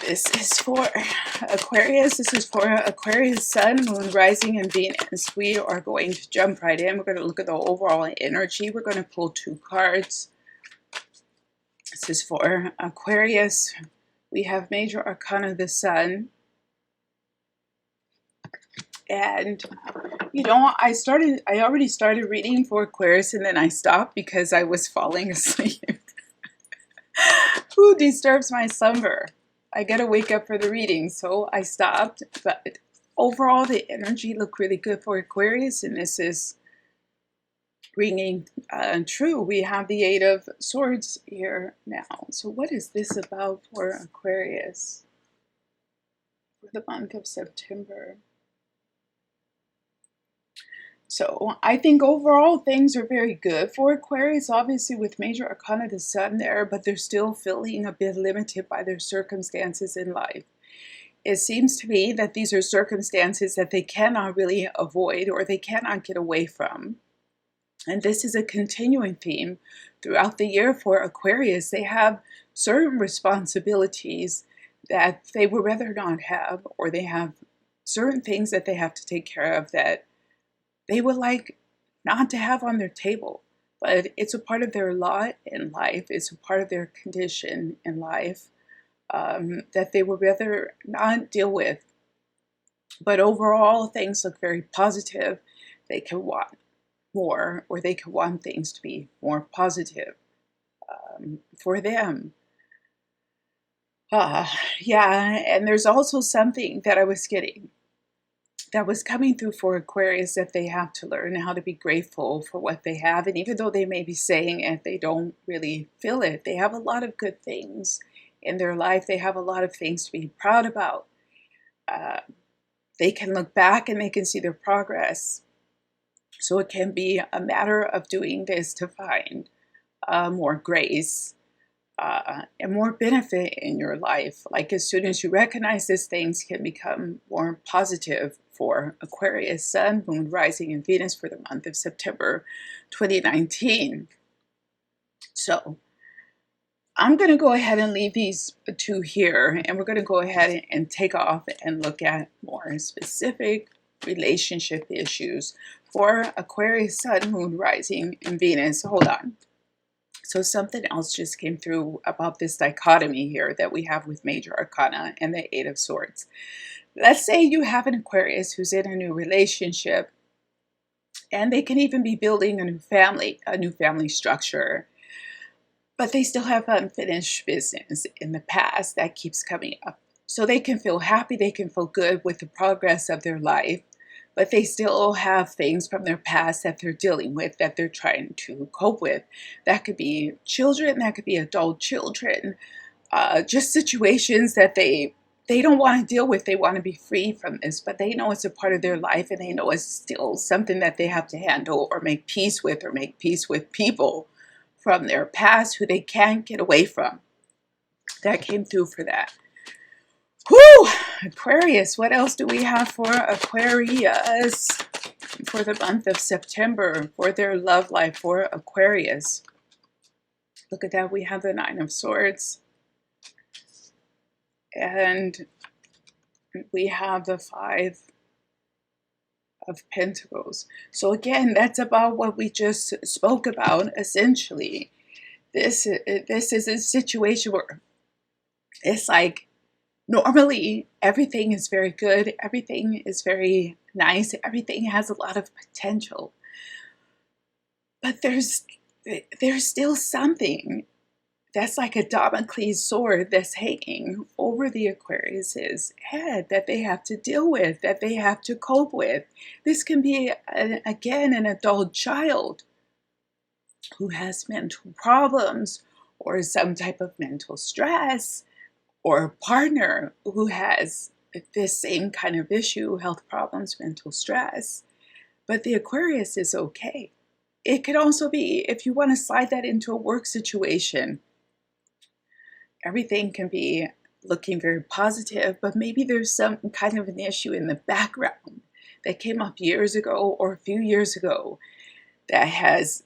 This is for Aquarius. This is for Aquarius, Sun, Moon, Rising, and Venus. We are going to jump right in. We're going to look at the overall energy. We're going to pull 2 cards. This is for Aquarius. We have Major Arcana, the Sun. And, you know, I already started reading for Aquarius, and then I stopped because I was falling asleep. Who disturbs my slumber? I gotta wake up for the reading, so I stopped. But overall, the energy looked really good for Aquarius, and this is ringing true. We have the 8 of Swords here now. So what is this about for Aquarius for the month of September? So I think overall things are very good for Aquarius, obviously with Major Arcana the Sun there, but they're still feeling a bit limited by their circumstances in life. It seems to me that these are circumstances that they cannot really avoid or they cannot get away from. And this is a continuing theme throughout the year for Aquarius. They have certain responsibilities that they would rather not have, or they have certain things that they have to take care of that they would like not to have on their table, but it's a part of their lot in life. It's a part of their condition in life that they would rather not deal with. But overall, things look very positive. They can want more, or they can want things to be more positive for them. Yeah, and there's also something that I was getting that was coming through for Aquarius, that they have to learn how to be grateful for what they have. And even though they may be saying it, they don't really feel it. They have a lot of good things in their life. They have a lot of things to be proud about. They can look back and they can see their progress. So it can be a matter of doing this to find more grace and more benefit in your life. Like as soon as you recognize these things can become more positive for Aquarius, Sun, Moon, Rising, and Venus for the month of September 2019. So I'm going to go ahead and leave these 2 here, and we're going to go ahead and take off and look at more specific relationship issues for Aquarius, Sun, Moon, Rising, and Venus. Hold on. So something else just came through about this dichotomy here that we have with Major Arcana and the 8 of Swords. Let's say you have an Aquarius who's in a new relationship, and they can even be building a new family structure, but they still have unfinished business in the past that keeps coming up. So they can feel happy, they can feel good with the progress of their life, but they still have things from their past that they're dealing with, that they're trying to cope with. That could be children, that could be adult children, just situations that they don't want to deal with. They want to be free from this, but they know it's a part of their life, and they know it's still something that they have to handle or make peace with people from their past who they can't get away from. That came through for that. Whew! Aquarius, what else do we have for Aquarius for the month of September, for their love life for Aquarius? Look at that. We have the 9 of Swords. And we have the 5 of Pentacles. So again, that's about what we just spoke about, essentially. This is a situation where it's like, normally, everything is very good, everything is very nice, everything has a lot of potential. But there's still something that's like a Damocles sword that's hanging over the Aquarius's head that they have to deal with, that they have to cope with. This can be, again, an adult child who has mental problems or some type of mental stress, or a partner who has this same kind of issue, health problems, mental stress. But the Aquarius is okay. It could also be, if you want to slide that into a work situation, everything can be looking very positive, but maybe there's some kind of an issue in the background that came up years ago or a few years ago that has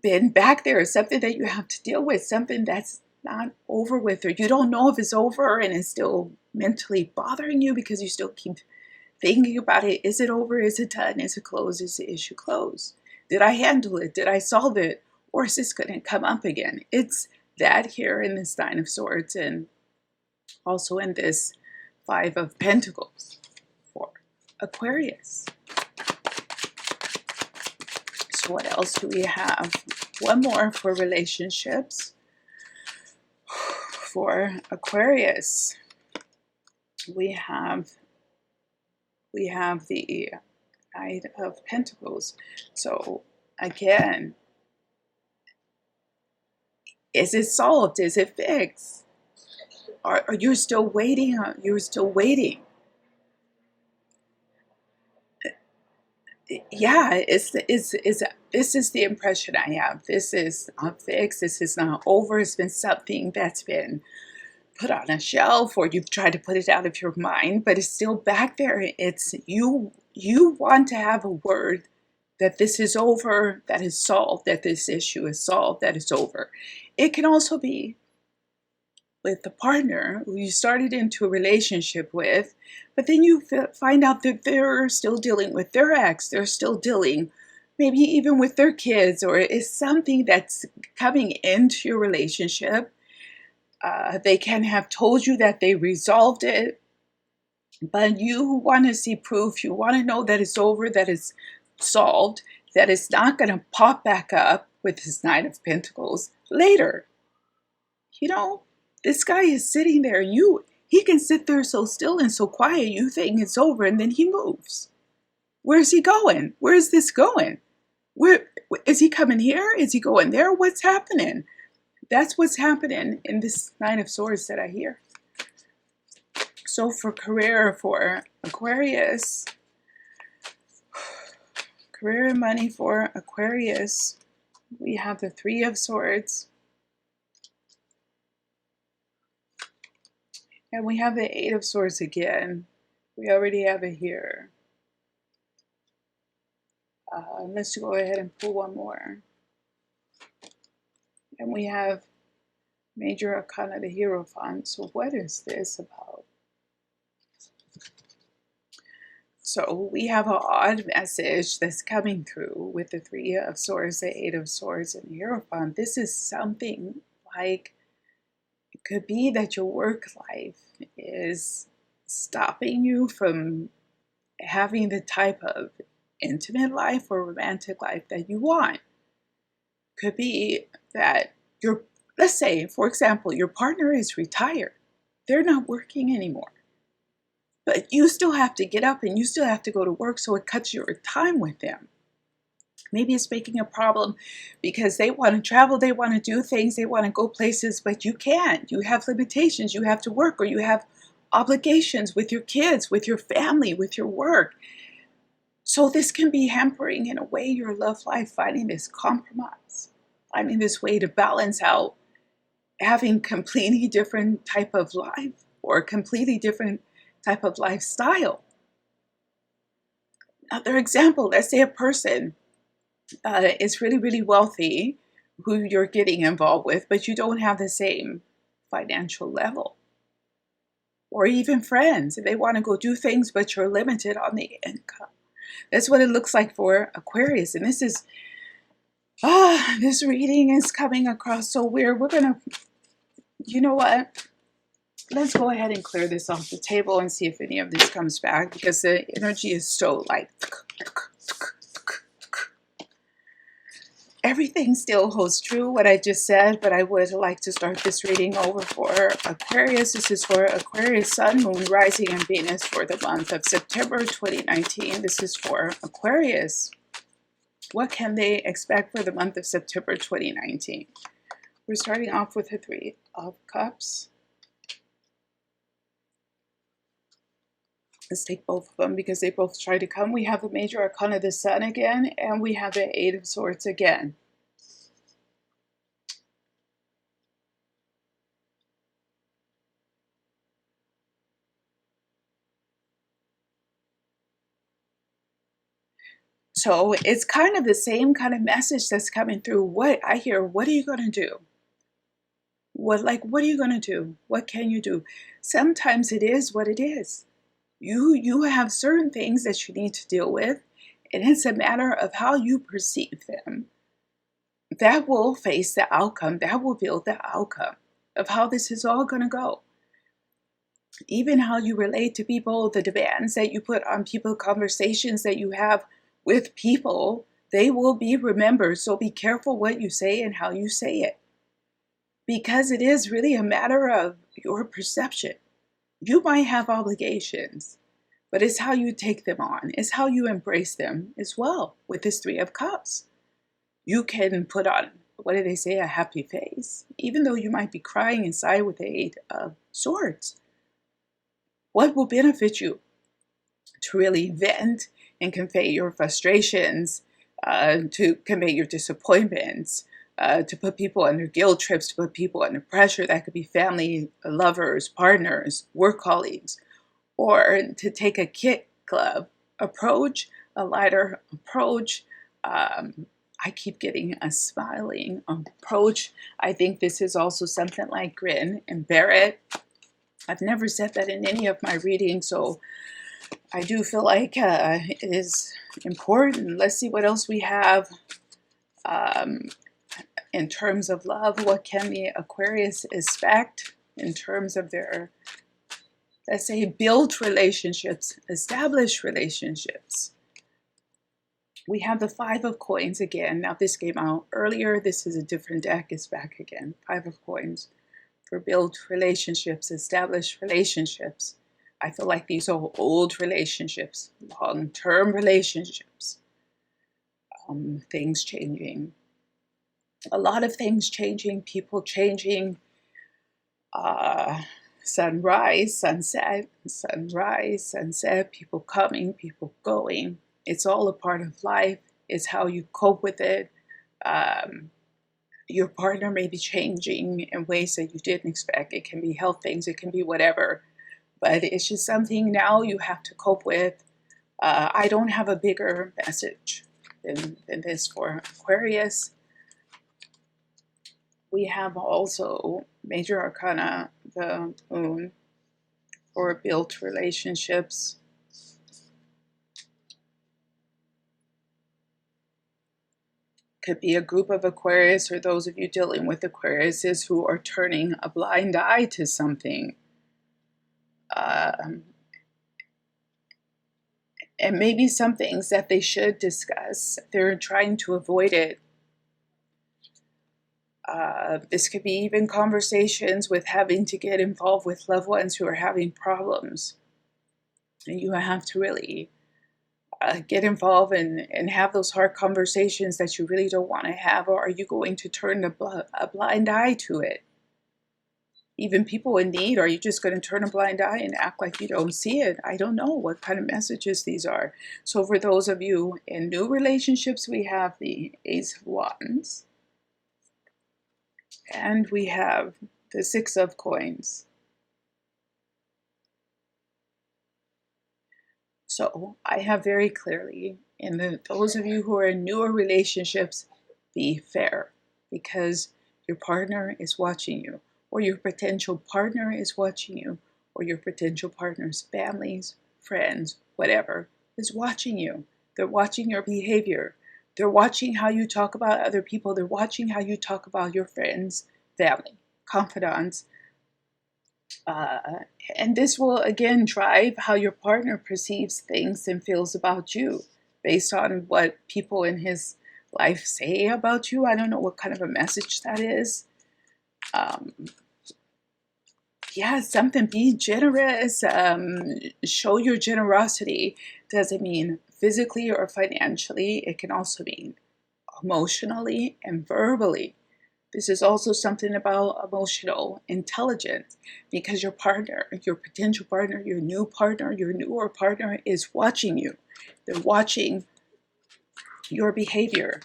been back there, something that you have to deal with, something that's not over with, or you don't know if it's over and it's still mentally bothering you because you still keep thinking about it. Is it over? Is it done? Is it closed? Is the issue closed? Did I handle it? Did I solve it? Or is this going to come up again? It's that here in this Nine of Swords, and also in this Five of Pentacles for Aquarius. So what else do we have? One more for relationships for Aquarius. We have the Knight of Pentacles. So again, is it solved? Is it fixed? Are you still waiting? You're still waiting. Yeah, this is the impression I have. This is not fixed. This is not over. It's been something that's been put on a shelf, or you've tried to put it out of your mind, but it's still back there. It's you want to have a word that this is over, that is solved, that this issue is solved, that it's over. It can also be with the partner who you started into a relationship with, but then you find out that they're still dealing with their ex, they're still dealing maybe even with their kids, or it's something that's coming into your relationship. They can have told you that they resolved it, but you want to see proof. You want to know that it's over, that it's solved, that it's not going to pop back up with this Nine of Pentacles later. You know, this guy is sitting there. He can sit there so still and so quiet. You think it's over, and then he moves. Where's he going? Where is this going? Where is he coming here? Is he going there? What's happening? That's what's happening in this Nine of Swords that I hear. So for career for Aquarius, career and money for Aquarius, we have the Three of Swords. And we have the Eight of Swords again. We already have it here. Let's go ahead and pull one more. And we have Major Arcana, the Hierophant. So what is this about? So we have an odd message that's coming through with the Three of Swords, the Eight of Swords, and the Hierophant. This is something like, it could be that your work life is stopping you from having the type of intimate life or romantic life that you want. Could be that let's say, for example, your partner is retired. They're not working anymore. But you still have to get up and you still have to go to work, so it cuts your time with them. Maybe it's making a problem because they want to travel, they want to do things, they want to go places, but you can't. You have limitations. You have to work, or you have obligations with your kids, with your family, with your work. So this can be hampering in a way your love life, finding this compromise, finding this way to balance out having completely different type of life or a completely different type of lifestyle. Another example, let's say a person is really, really wealthy who you're getting involved with, but you don't have the same financial level. Or even friends, they want to go do things, but you're limited on the income. That's what it looks like for Aquarius. And this is, this reading is coming across so weird. We're going to, you know what? Let's go ahead and clear this off the table and see if any of this comes back, because the energy is so like, everything still holds true what I just said, but I would like to start this reading over for Aquarius. This is for Aquarius, Sun, Moon, Rising, and Venus for the month of September 2019. This is for Aquarius. What can they expect for the month of September 2019? We're starting off with the Three of Cups. Let's take both of them because they both try to come. We have the Major Arcana, the Sun again, and we have the Eight of Swords again. So it's kind of the same kind of message that's coming through. What I hear, what are you going to do? What are you going to do? What can you do? Sometimes it is what it is. You have certain things that you need to deal with, and it's a matter of how you perceive them. That will face the outcome. That will build the outcome of how this is all going to go. Even how you relate to people, the demands that you put on people, conversations that you have with people, they will be remembered. So be careful what you say and how you say it, because it is really a matter of your perception. You might have obligations, but it's how you take them on. It's how you embrace them as well. With this Three of Cups, you can put on, what do they say, a happy face, even though you might be crying inside with the Eight of Swords. What will benefit you? To really vent and convey your frustrations, to convey your disappointments, to put people under guilt trips, to put people under pressure. That could be family, lovers, partners, work colleagues, or to take a kit club approach, a lighter approach. I keep getting a smiling approach. I think this is also something like grin and bear it. I've never said that in any of my readings, so I do feel like it is important. Let's see what else we have in terms of love. What can the Aquarius expect in terms of their, let's say, build relationships, establish relationships? We have the Five of Coins again. Now this came out earlier. This is a different deck. It's back again. Five of Coins for build relationships, establish relationships. I feel like these are old relationships, long-term relationships, things changing. A lot of things changing, people changing, sunrise, sunset, people coming, people going. It's all a part of life. It's how you cope with it. Your partner may be changing in ways that you didn't expect. It can be health things, it can be whatever. But it's just something now you have to cope with. I don't have a bigger message than this for Aquarius. We have also major arcana, the moon, for built relationships. Could be a group of Aquarius, or those of you dealing with Aquariuses who are turning a blind eye to something. And maybe some things that they should discuss, they're trying to avoid it. This could be even conversations with having to get involved with loved ones who are having problems. And you have to really get involved and have those hard conversations that you really don't want to have, or are you going to turn a blind eye to it? Even people in need, are you just going to turn a blind eye and act like you don't see it? I don't know what kind of messages these are. So for those of you in new relationships, we have the Ace of Wands. And we have the Six of Coins. So I have very clearly, in those of you who are in newer relationships, be fair, because your partner is watching you, or your potential partner is watching you, or your potential partner's families, friends, whatever, is watching you. They're watching your behavior. They're watching how you talk about other people. They're watching how you talk about your friends, family, confidants. And this will again drive how your partner perceives things and feels about you based on what people in his life say about you. I don't know what kind of a message that is. Yeah, something, be generous, show your generosity. Doesn't mean physically or financially. It can also mean emotionally and verbally. This is also something about emotional intelligence, because your partner, your potential partner, your newer partner is watching you. They're watching your behavior.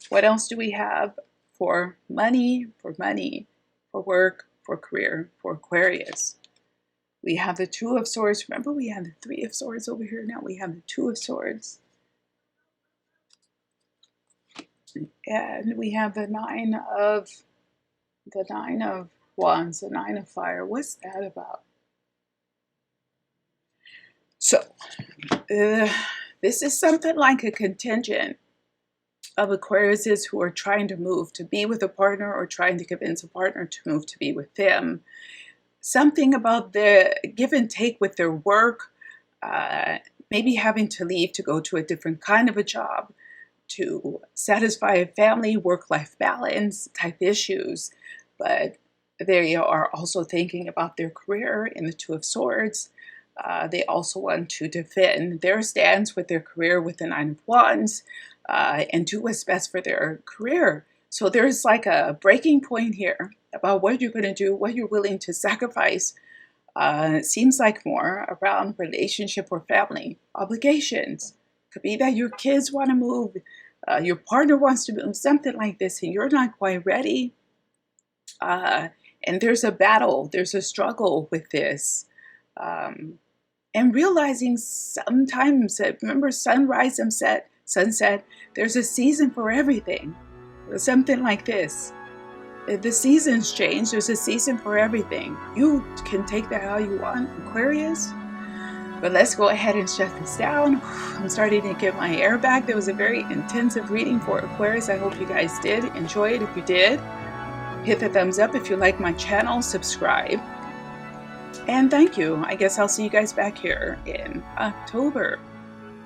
What else do we have for money, for work, for career, for Aquarius? We have the Two of Swords. Remember, we have the Three of Swords over here. Now we have the Two of Swords. And we have the Nine of The Nine of Wands, the Nine of Fire. What's that about? So, this is something like a contingent of Aquariuses who are trying to move to be with a partner or trying to convince a partner to move to be with them. Something about the give and take with their work, maybe having to leave to go to a different kind of a job, to satisfy a family, work-life balance type issues. But they are also thinking about their career in the Two of Swords. They also want to defend their stance with their career with the Nine of Wands, and do what's best for their career. So there's like a breaking point here about what you're going to do, what you're willing to sacrifice. It seems like more around relationship or family obligations. Could be that your kids want to move, your partner wants to move, something like this, and you're not quite ready. And there's a battle, there's a struggle with this. And realizing sometimes that, remember, sunrise and sunset, there's a season for everything. Something like this. The seasons change, there's a season for everything. You can take that how you want, Aquarius. But let's go ahead and shut this down. I'm starting to get my air back. That was a very intensive reading for Aquarius. I hope you guys did enjoy it. If you did, hit the thumbs up. If you like my channel, subscribe. And thank you. I guess I'll see you guys back here in October.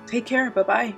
Take care. Bye-bye.